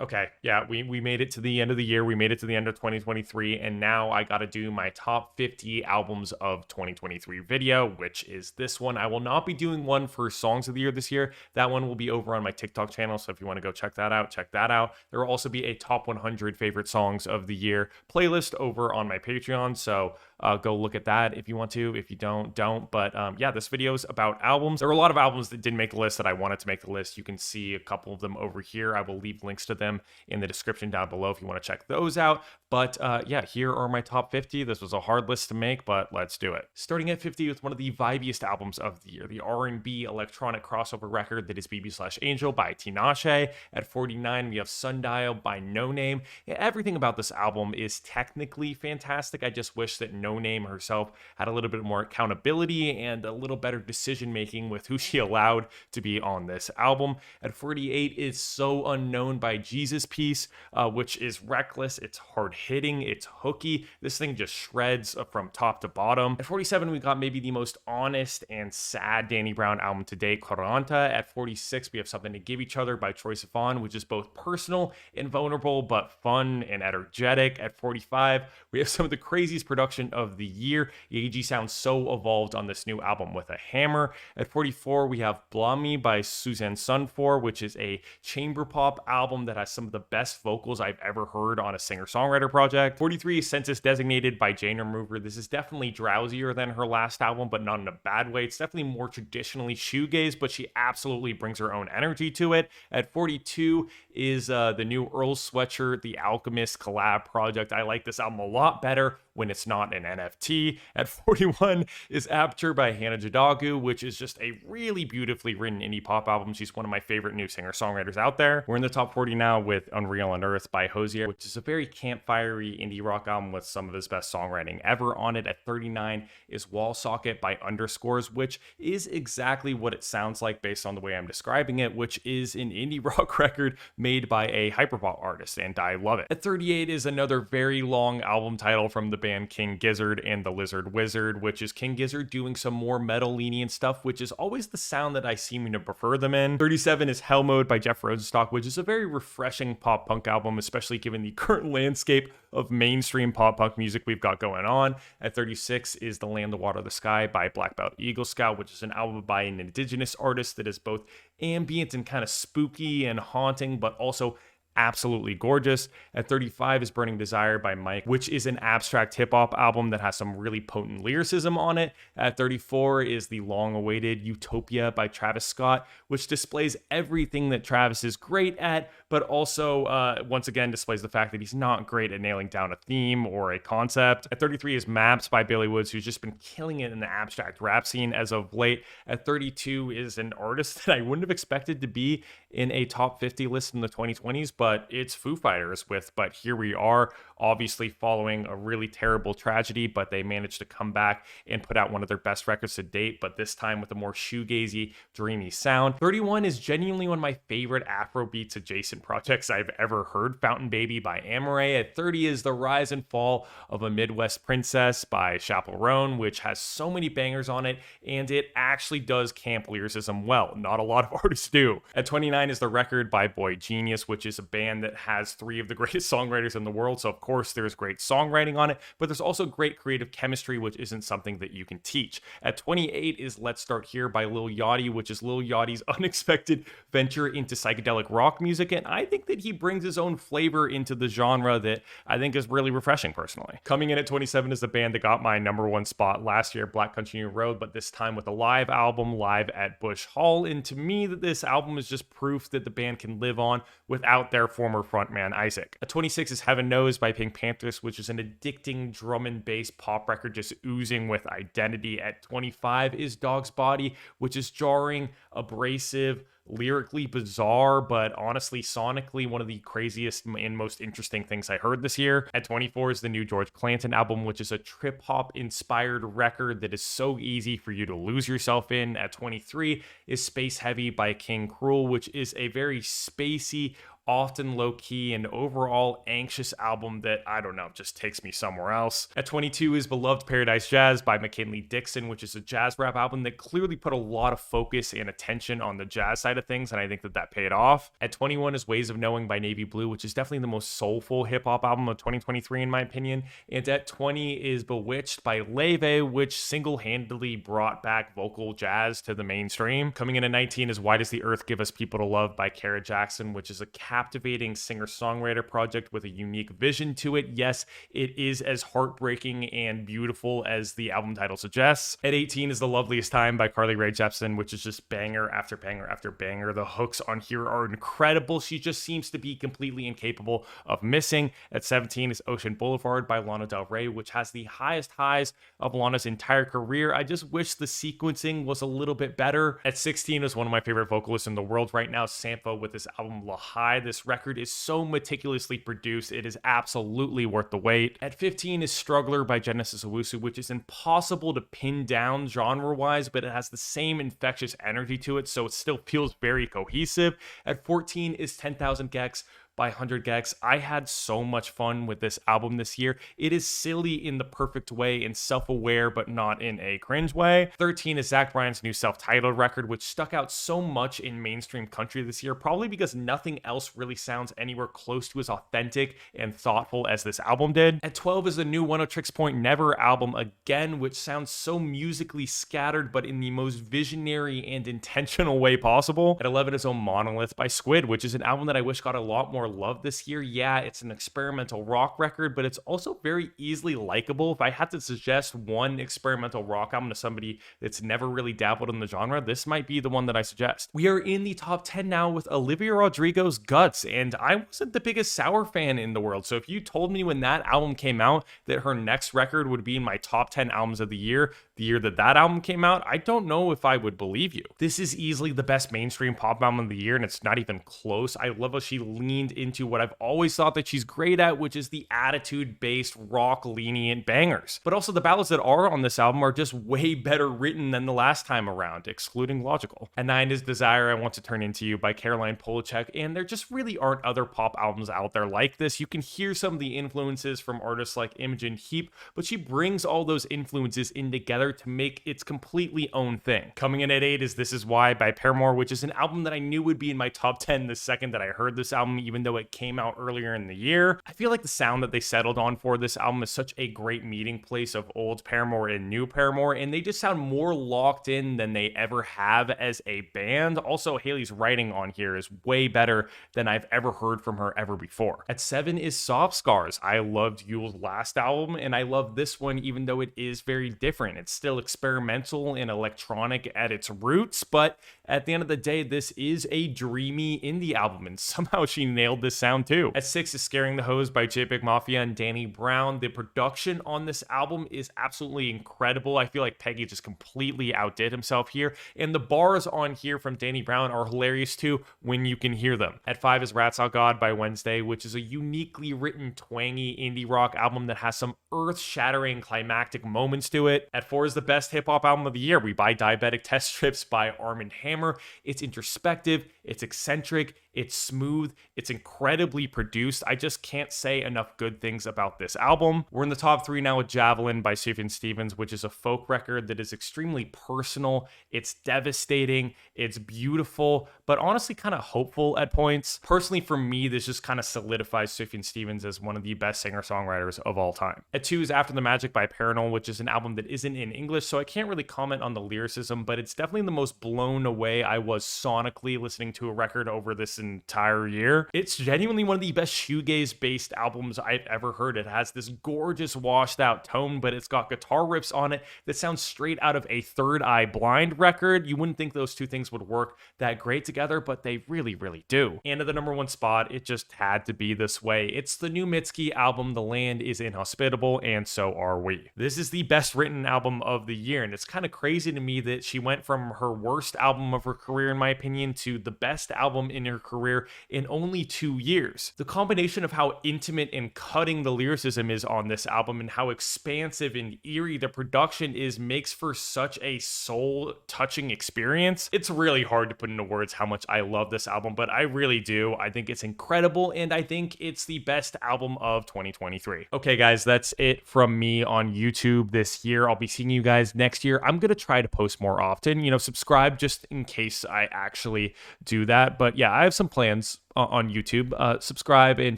Okay, yeah, we made it to the end of the year. We made it to the end of 2023, and now I got to do my top 50 albums of 2023 video, which is this one. I will not be doing one for songs of the year this year. That one will be over on my TikTok channel, so if you want to go check that out, check that out. There will also be a top 100 favorite songs of the year playlist over on my Patreon, so go look at that if you want to. If you don't. But yeah, this video is about albums. There were a lot of albums that didn't make the list that I wanted to make the list. You can see a couple of them over here. I will leave links to them in the description down below if you want to check those out. But yeah, here are my top 50. This was a hard list to make, but let's do it. Starting at 50 with one of the vibiest albums of the year, the R&B electronic crossover record that is BB/Angel by Tinashe. At 49, we have Sundial by No Name. Everything about this album is technically fantastic. I just wish that No Name herself had a little bit more accountability and a little better decision making with who she allowed to be on this album. At 48 is So Unknown by Jesus Piece, which is reckless. It's hard hitting, it's hooky. This thing just shreds from top to bottom. At 47, we got maybe the most honest and sad Danny Brown album to date, Quaranta. At 46, we have Something to Give Each Other by Troye Sivan, which is both personal and vulnerable, but fun and energetic. At 45, we have some of the craziest production of the year. Yeji sounds so evolved on this new album with a hammer. At 44, we have Blami by Suzanne Sunfor, which is a chamber pop album that has some of the best vocals I've ever heard on a singer-songwriter project. 43 is Census Designated by Jane Remover. This is definitely drowsier than her last album, but not in a bad way. It's definitely more traditionally shoegaze, but she absolutely brings her own energy to it. At 42 is the new Earl Sweatshirt, The Alchemist collab project. I like this album a lot better when it's not an NFT. At 41 is Aperture by Hannah Jadagu, which is just a really beautifully written indie pop album. She's one of my favorite new singer-songwriters out there. We're in the top 40 now with Unreal Unearthed by Hosier, which is a very campfirey indie rock album with some of his best songwriting ever on it. At 39 is Wall Socket by Underscores, which is exactly what it sounds like based on the way I'm describing it, which is an indie rock record made by a hyperpop artist, and I love it. At 38 is another very long album title from the band King Gizzard and the Lizard Wizard, which is King Gizzard doing some more metal lenient stuff, which is always the sound that I seem to prefer them in. 37 is Hell Mode by Jeff Rosenstock, which is a very refreshing pop punk album, especially given the current landscape of mainstream pop punk music we've got going on. At 36 is The Land, the Water, the Sky by Black Belt Eagle Scout, which is an album by an indigenous artist that is both ambient and kind of spooky and haunting, but also absolutely gorgeous. At 35 is Burning Desire by Mike, which is an abstract hip-hop album that has some really potent lyricism on it. At 34 is the long-awaited Utopia by Travis Scott, which displays everything that Travis is great at, but also once again displays the fact that he's not great at nailing down a theme or a concept. At 33 is Maps by Billy Woods, who's just been killing it in the abstract rap scene as of late. At 32 is an artist that I wouldn't have expected to be in a top 50 list in the 2020s, but it's Foo Fighters but here we are, obviously following a really terrible tragedy, but they managed to come back and put out one of their best records to date, but this time with a more shoegazy, dreamy sound. 31 is genuinely one of my favorite Afrobeats adjacent projects I've ever heard, Fountain Baby by Amaray. At 30 is The Rise and Fall of a Midwest Princess by Chappell Roan, which has so many bangers on it, and it actually does camp lyricism well. Not a lot of artists do. At 29 is The Record by Boy Genius, which is a band that has three of the greatest songwriters in the world, so of course there's great songwriting on it, but there's also great creative chemistry, which isn't something that you can teach. At 28 is Let's Start Here by Lil Yachty, which is Lil Yachty's unexpected venture into psychedelic rock music, and I think that he brings his own flavor into the genre that I think is really refreshing personally. Coming in at 27 is the band that got my #1 spot last year, Black Country New Road, but this time with a live album, Live at Bush Hall, and to me this album is just proof that the band can live on without their former frontman Isaac. At 26 is Heaven Knows by Pink Panthers, which is an addicting drum and bass pop record just oozing with identity. At 25 is Dog's Body, which is jarring, abrasive, lyrically bizarre, but honestly sonically one of the craziest and most interesting things I heard this year. At 24 is the new George Clanton album, which is a trip-hop inspired record that is so easy for you to lose yourself in. At 23 is Space Heavy by King Cruel, which is a very spacey, often low-key and overall anxious album that, I don't know, just takes me somewhere else. At 22 is Beloved Paradise Jazz by McKinley Dixon, which is a jazz rap album that clearly put a lot of focus and attention on the jazz side of things, and I think that paid off. At 21 is Ways of Knowing by Navy Blue, which is definitely the most soulful hip-hop album of 2023 in my opinion. And at 20 is Bewitched by Leve, which single-handedly brought back vocal jazz to the mainstream. Coming in at 19 is Why Does the Earth Give Us People to Love by Kara Jackson, which is a captivating singer-songwriter project with a unique vision to it. Yes, it is as heartbreaking and beautiful as the album title suggests. At 18 is The Loveliest Time by Carly Rae Jepsen, which is just banger after banger after banger. The hooks on here are incredible. She just seems to be completely incapable of missing. At 17 is Ocean Boulevard by Lana Del Rey, which has the highest highs of Lana's entire career. I just wish the sequencing was a little bit better. At 16 is one of my favorite vocalists in the world right now, Sampha, with his album La High. This record is so meticulously produced. It is absolutely worth the wait. At 15 is Struggler by Genesis Owusu, which is impossible to pin down genre-wise, but it has the same infectious energy to it, so it still feels very cohesive. At 14 is 10,000 Gecs by 100 Gecs. I had so much fun with this album this year. It is silly in the perfect way and self-aware, but not in a cringe way. 13 is Zach Bryan's new self-titled record, which stuck out so much in mainstream country this year, probably because nothing else really sounds anywhere close to as authentic and thoughtful as this album did. At 12 is the new One of Tricks Point Never album again, which sounds so musically scattered, but in the most visionary and intentional way possible. At 11 is Oh Monolith by Squid, which is an album that I wish got a lot more love this year. Yeah, it's an experimental rock record, but it's also very easily likable. If I had to suggest one experimental rock album to somebody that's never really dabbled in the genre, this might be the one that I suggest. We are in the top 10 now with Olivia Rodrigo's Guts, and I wasn't the biggest Sour fan in the world, so if you told me when that album came out that her next record would be in my top 10 albums of the year that album came out, I don't know if I would believe you. This is easily the best mainstream pop album of the year, and it's not even close. I love how she leaned into what I've always thought that she's great at, which is the attitude-based, rock-lenient bangers. But also the ballads that are on this album are just way better written than the last time around, excluding Logical. At 9 is Desire I Want to Turn Into You by Caroline Polachek, and there just really aren't other pop albums out there like this. You can hear some of the influences from artists like Imogen Heap, but she brings all those influences in together to make its completely own thing. Coming in at 8 is This Is Why by Paramore, which is an album that I knew would be in my top 10 the second that I heard this album, even though it came out earlier in the year. I feel like the sound that they settled on for this album is such a great meeting place of old Paramore and new Paramore, and they just sound more locked in than they ever have as a band. Also, Haley's writing on here is way better than I've ever heard from her ever before. At 7 is Soft Scars. I loved Yule's last album, and I love this one even though it is very different. It's still experimental and electronic at its roots, but at the end of the day, this is a dreamy indie album, and somehow she nailed this sound too. At 6 is Scaring the Hose by JPEG Mafia and Danny Brown. The production on this album is absolutely incredible. I feel like Peggy just completely outdid himself here, and the bars on here from Danny Brown are hilarious too when you can hear them. At 5 is Rats Out God by Wednesday, which is a uniquely written, twangy indie rock album that has some earth-shattering climactic moments to it. At 4 is the best hip-hop album of the year, We Buy Diabetic Test Strips by Armand Hammer. It's introspective, it's eccentric, it's smooth, it's incredibly produced. I just can't say enough good things about this album. We're in the top 3 now with Javelin by Sufjan Stevens, which is a folk record that is extremely personal, it's devastating, it's beautiful, but honestly kind of hopeful at points. Personally, for me, this just kind of solidifies Sufjan Stevens as one of the best singer-songwriters of all time. At 2 is After the Magic by Paranoia, which is an album that isn't in English, so I can't really comment on the lyricism, but it's definitely the most blown away I was sonically listening to a record over this entire year. It's genuinely one of the best shoegaze-based albums I've ever heard. It has this gorgeous washed-out tone, but it's got guitar riffs on it that sound straight out of a Third Eye Blind record. You wouldn't think those two things would work that great together, but they really, really do. And at the number 1 spot, it just had to be this way. It's the new Mitski album, The Land is Inhospitable, and So Are We. This is the best written album of the year, and it's kind of crazy to me that she went from her worst album of her career, in my opinion, to the best album in her career career in only 2 years. The combination of how intimate and cutting the lyricism is on this album and how expansive and eerie the production is makes for such a soul-touching experience. It's really hard to put into words how much I love this album, but I really do. I think it's incredible, and I think it's the best album of 2023. Okay, guys, that's it from me on YouTube this year. I'll be seeing you guys next year. I'm gonna try to post more often. You know, subscribe just in case I actually do that. But yeah, I have some plans on YouTube. Subscribe and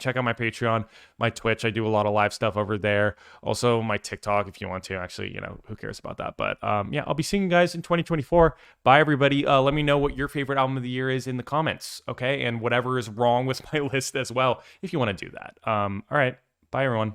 check out my Patreon, my Twitch. I do a lot of live stuff over there. Also my TikTok if you want to. Actually, you know, who cares about that? But yeah, I'll be seeing you guys in 2024. Bye, everybody. Let me know what your favorite album of the year is in the comments, okay? And whatever is wrong with my list as well, if you want to do that. All right. Bye, everyone.